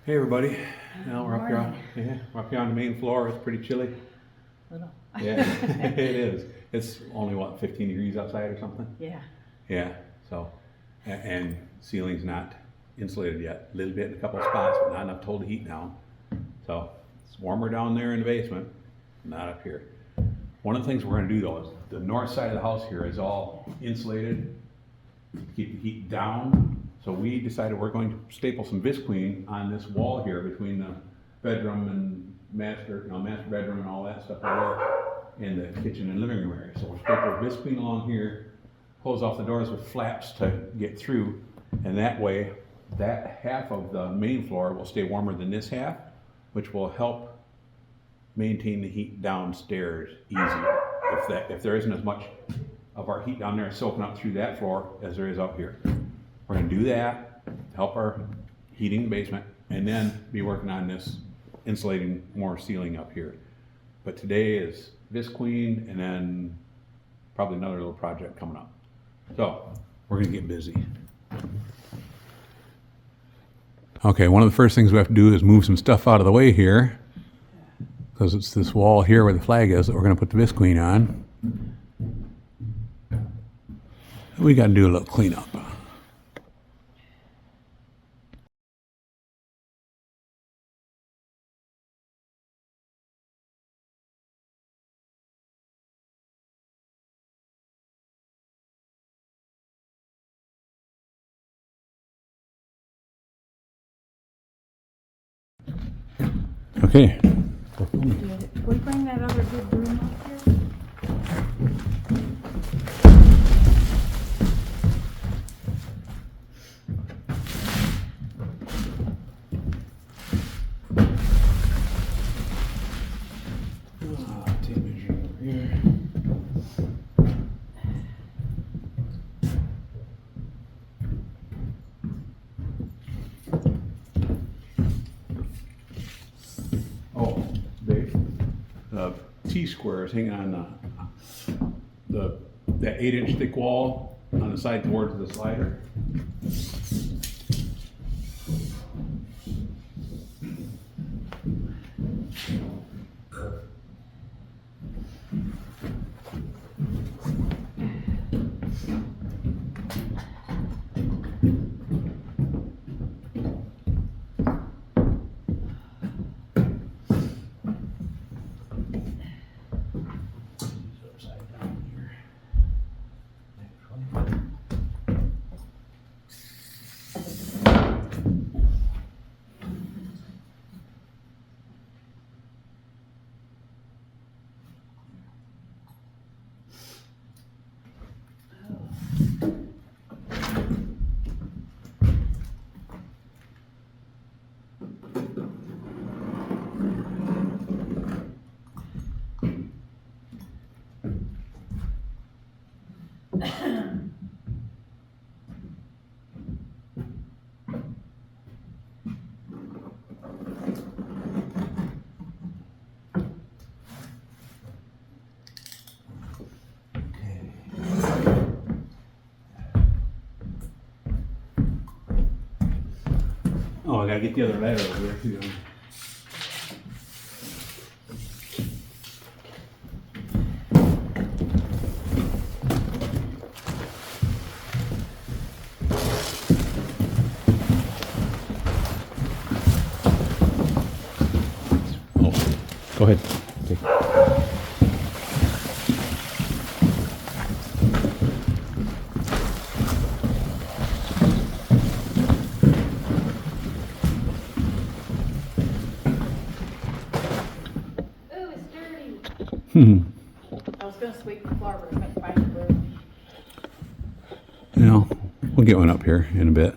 Hey everybody, now we're up here on, we're up here on the main floor. It's pretty chilly. Little. Yeah, it is. It's only what, 15 degrees outside or something? Yeah. Yeah, so, and ceiling's not insulated yet. A little bit in a couple of spots, but not enough to hold the heat down. So it's warmer down there in the basement, not up here. One of the things we're gonna do though is the north side of the house here is all insulated to keep the heat down. So we decided we're going to staple some visqueen on this wall here between the bedroom and master bedroom and all that stuff over there in the kitchen and living room area. So we'll staple visqueen along here, close off the doors with flaps to get through, and that way that half of the main floor will stay warmer than this half, which will help maintain the heat downstairs easier. If there isn't as much of our heat down there soaking up through that floor as there is up here. We're gonna do that, help our heating the basement, and then be working on this insulating more ceiling up here. But today is visqueen and then probably another little project coming up. So we're gonna get busy. Okay, one of the first things we have to do is move some stuff out of the way here, because it's this wall here where the flag is that we're gonna put the visqueen on. We gotta do a little cleanup. Okay. Did we bring that other good broom up here? Oh, the T-square is hanging on that 8-inch thick wall on the side towards the slider. Oh, I gotta get the other ladder over there too. Oh, go ahead. Okay. I was gonna sweep the floor, but I couldn't find the broom. Yeah, we'll get one up here in a bit.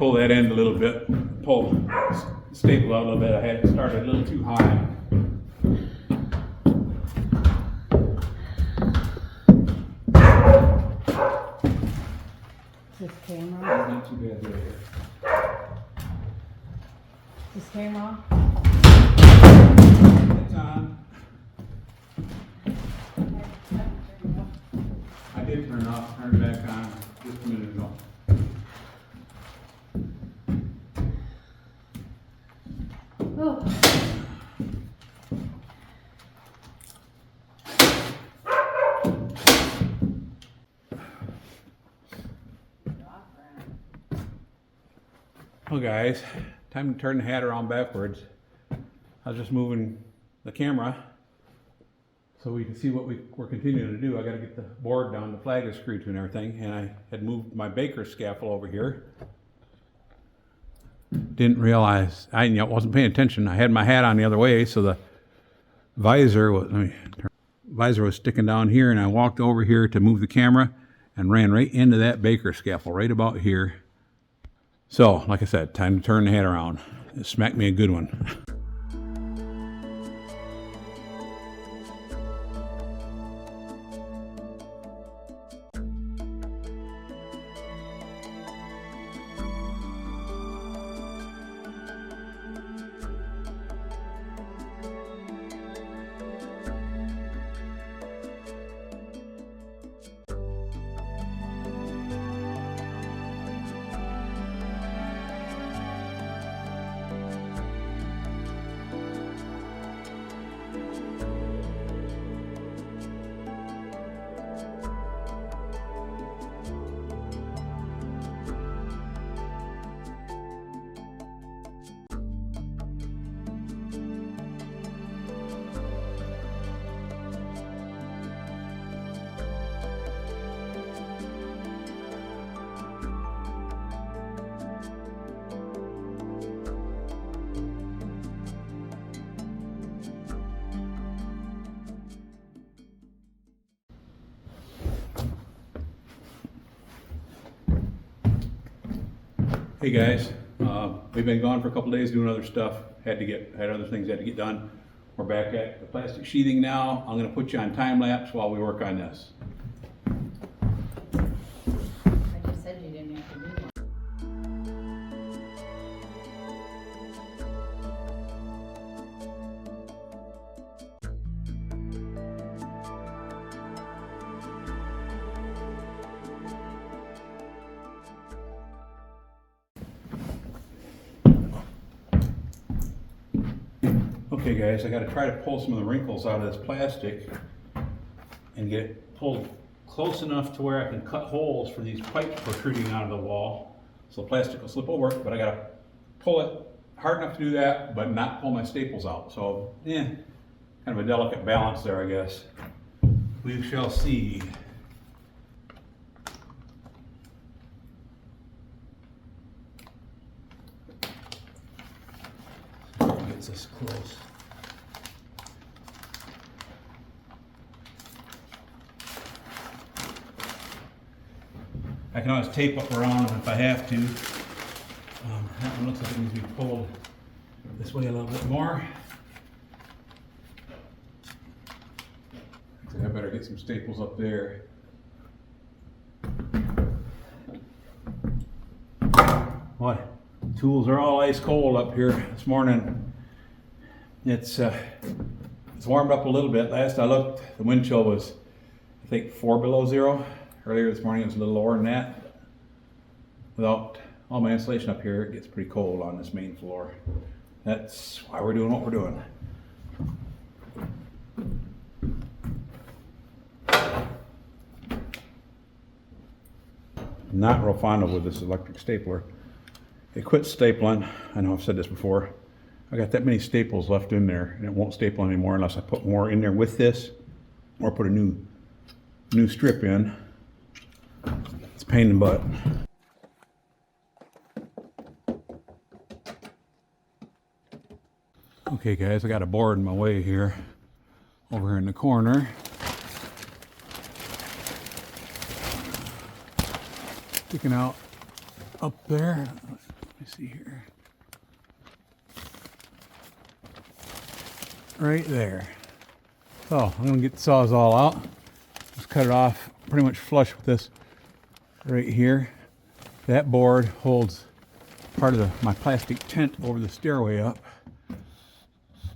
pull that end a little bit, staple out a little bit. I had it started a little too high. This camera, Not too bad there. this camera, It's on. I did turn it off, turn it back on just a minute ago. oh. Well guys, time to turn the hat around backwards. I was just moving the camera so we can see what we're continuing to do. I gotta get the board down, the flag is screwed to and everything, and I had moved my baker scaffold over here. Didn't realize, I wasn't paying attention. I had my hat on the other way, so the visor was sticking down here, and I walked over here to move the camera and ran right into that baker scaffold right about here. So, like I said, time to turn the hat around. It smacked me a good one. Hey guys, we've been gone for a couple days doing other stuff. Had other things had to get done. We're back at the plastic sheathing now. I'm going to put you on time lapse while we work on this. I just said you didn't have to do one. Okay guys, I got to try to pull some of the wrinkles out of this plastic and get it pulled close enough to where I can cut holes for these pipes protruding out of the wall. So the plastic will slip over, but I got to pull it hard enough to do that, but not pull my staples out. So, kind of a delicate balance there, I guess. We shall see. Gets us close. I can always tape up around them if I have to. That one looks like it needs to be pulled this way a little bit more. I better get some staples up there. Boy, tools are all ice cold up here this morning. It's warmed up a little bit. Last I looked, the wind chill was, I think, 4 below zero. Earlier this morning it was a little lower than that. Without all my insulation up here, it gets pretty cold on this main floor. That's why we're doing what we're doing. Not real fond of with this electric stapler. It quit stapling. I know I've said this before. I got that many staples left in there and it won't staple anymore unless I put more in there with this or put a new strip in. It's a pain in the butt. Okay guys, I got a board in my way here, over here in the corner. Sticking out up there. me see here. Right there. So I'm gonna get the Sawzall out. Just cut it off pretty much flush with this right here. That board holds part of my plastic tent over the stairway up,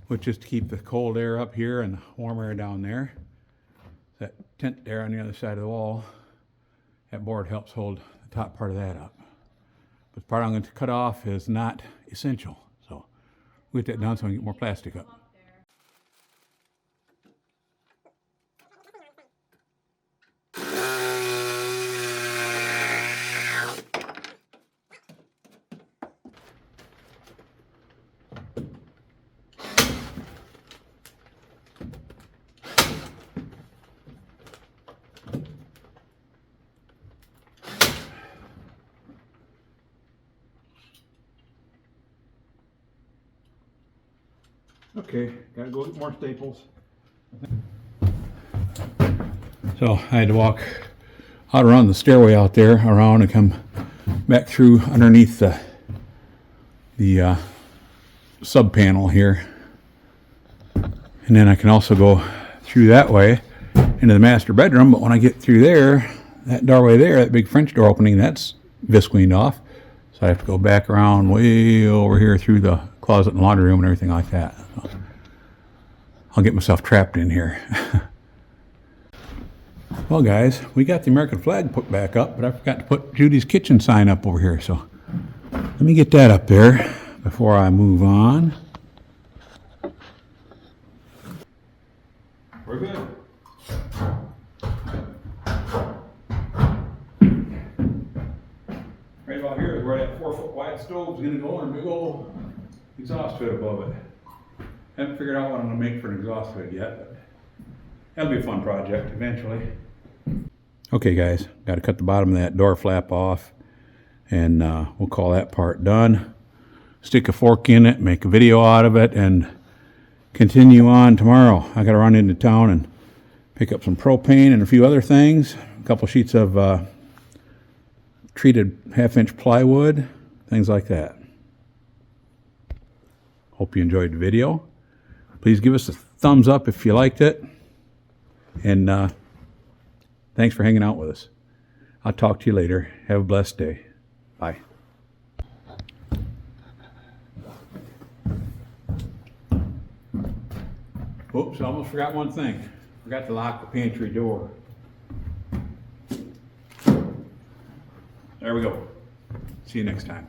which is to keep the cold air up here and the warm air down there. That tent there on the other side of the wall, that board helps hold the top part of that up. But the part I'm going to cut off is not essential. So we'll get that done so I can get more plastic up. Okay, gotta go get more staples. So I had to walk out around the stairway out there, around and come back through underneath the sub panel here. And then I can also go through that way into the master bedroom, but when I get through there, that doorway there, that big French door opening, that's visqueened off. So I have to go back around way over here through the closet and laundry room and everything like that. So I'll get myself trapped in here. Well guys, we got the American flag put back up, but I forgot to put Judy's kitchen sign up over here. So let me get that up there before I move on. We're good. Right about here is where that 4-foot wide stove's gonna go and a big old exhaust hood above it. Haven't figured out what I'm gonna make for an exhaust hood yet, but that'll be a fun project eventually. Okay guys, gotta cut the bottom of that door flap off, and we'll call that part done. Stick a fork in it, make a video out of it, and continue on tomorrow. I gotta run into town and pick up some propane and a few other things. A couple sheets of treated 1/2-inch plywood, things like that. Hope you enjoyed the video. Please give us a thumbs up if you liked it. And thanks for hanging out with us. I'll talk to you later. Have a blessed day. Bye. Oops, I almost forgot one thing. Forgot to lock the pantry door. There we go. See you next time.